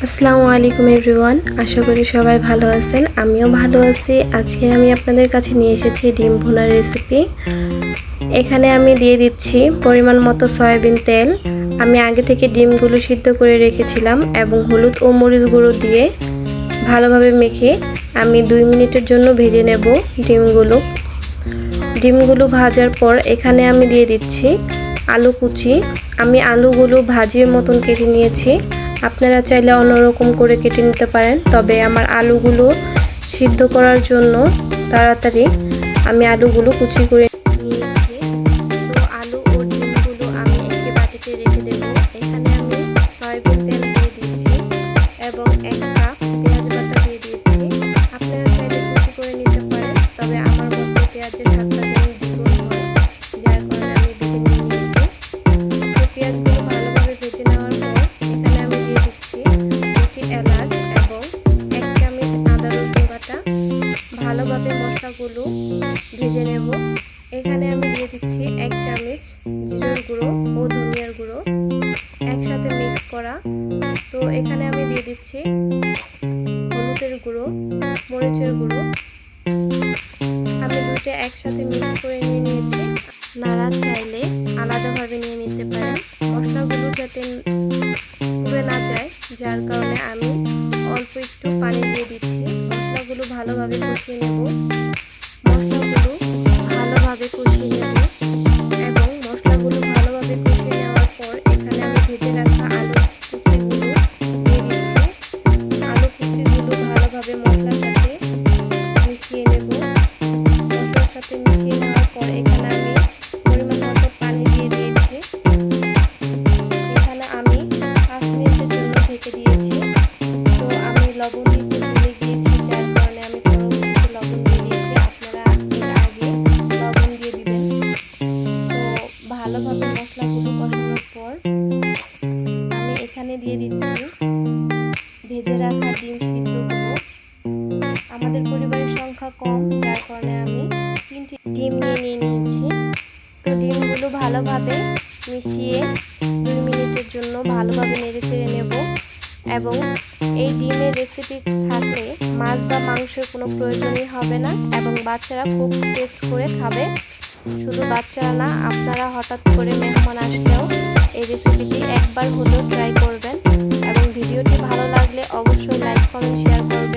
আসসালামু আলাইকুম এভরিওয়ান, আশা করি সবাই ভালো আছেন। আমিও ভালো আছি। আজকে আমি আপনাদের কাছে নিয়ে এসেছি ডিম ভুনার রেসিপি। এখানে আমি দিয়ে দিচ্ছি পরিমাণ মতো সয়াবিন তেল। আমি আগে থেকে ডিমগুলো সিদ্ধ করে রেখেছিলাম এবং হলুদ ও মরিচ গুঁড়ো দিয়ে ভালোভাবে মেখে আমি 2 মিনিটের জন্য ভেজে নেব ডিমগুলো ভাজার পর এখানে আমি দিয়ে দিচ্ছি আলু কুচি। আমি আলুগুলো ভাজির মতন কেটে নিয়েছি। আপনারা চাইলে অন্যরকম করে কেটে নিতে পারেন, তবে আমার আলুগুলো সিদ্ধ করার জন্য তাড়াতাড়ি আমি আলুগুলো কুচি করে নিয়েছি। তো আলু ও ডিমগুলো আমি একটি বাটিতে রেখে দেব। এখানে আমি সয়াবিন তেল দিয়ে দিচ্ছি এবং 1 কাপ পেঁয়াজ বাটা দিয়ে দিচ্ছি। আপনারা চাইলে কুচি করে নিতে পারেন, তবে আমার মতে পেঁয়াজের স্বাদটা যেন দ্বিগুণ হয়, যার কারণে আমি ভেজে নিয়ে নিয়েছি। তো পেঁয়াজগুলো ভালোভাবে ভেজে নেওয়ার পর এখানে আমি দিয়ে দিচ্ছি 2টি এলাচ এবং 1 চামচ আদা রসুন বাটা। ভালোভাবে মশলাগুলো ভেজে নেব। এখানে আমি দিয়ে দিচ্ছি 1 চামচ জিরার গুঁড়ো ও ধনিয়ার গুঁড়ো একসাথে মিক্স করা। তো এখানে আমি দিয়ে দিচ্ছি হলুদের গুঁড়ো, মরিচের গুঁড়ো। আমি দুইটা একসাথে মিক্স করে নিয়েছি। নাড়া চাইলে আলাদাভাবে নিয়ে নিতে পারেন, মশলাগুলো যাতে পুড়ে না যায়, যার কারণে আমি অল্প একটু পানি দিয়ে দিচ্ছি। মশলাগুলো ভালোভাবে কষিয়ে নেব এবং মশলাগুলো ভালোভাবে কষিয়ে নেওয়ার পর এখানে আমি ভেজে রাখা আলু কুচিগুলো দিয়ে দিচ্ছি। আলু কুচিগুলো ভালোভাবে মশলার সাথে মিশিয়ে নেব। মশলার সাথে মিশিয়ে নেওয়ার পর এখানে আমি পরিমাণ মতো পানি দিয়ে দিয়েছি। এখানে আমি 5 মিনিটের জন্য ঢেকে দিয়েছি। তো আমি লবণ দিতে ভুলে গিয়েছি, যার কারণে আমি পরবর্তীতে লবণ দিয়ে দিয়েছি। আপনারা এর আগে লবণ দিয়ে দিবেন। তো ভালোভাবে মশলাগুলো কষানোর পর আমি এখানে দিয়ে দিচ্ছি ভেজে রাখা ডিম সিদ্ধগুলো। আমাদের পরিবারের সংখ্যা কম, যার কারণে আমি 3টি ডিম নিয়ে নিয়েছি। তো ডিমগুলো ভালোভাবে মিশিয়ে 2 মিনিটের জন্য ভালোভাবে নেড়েচেড়ে নেব। এবং এই ডিমের রেসিপি থাকলে মাছ বা মাংসের কোনো প্রয়োজনই হবে না এবং বাচ্চারা খুব টেস্ট করে খাবে। শুধু বাচ্চারা না, আপনারা হঠাৎ করে মেহমান আসলেও এই রেসিপিটি একবার হলেও ট্রাই করবেন। এবং ভিডিওটি ভালো লাগলে অবশ্যই লাইক, কমেন্ট, শেয়ার করবেন।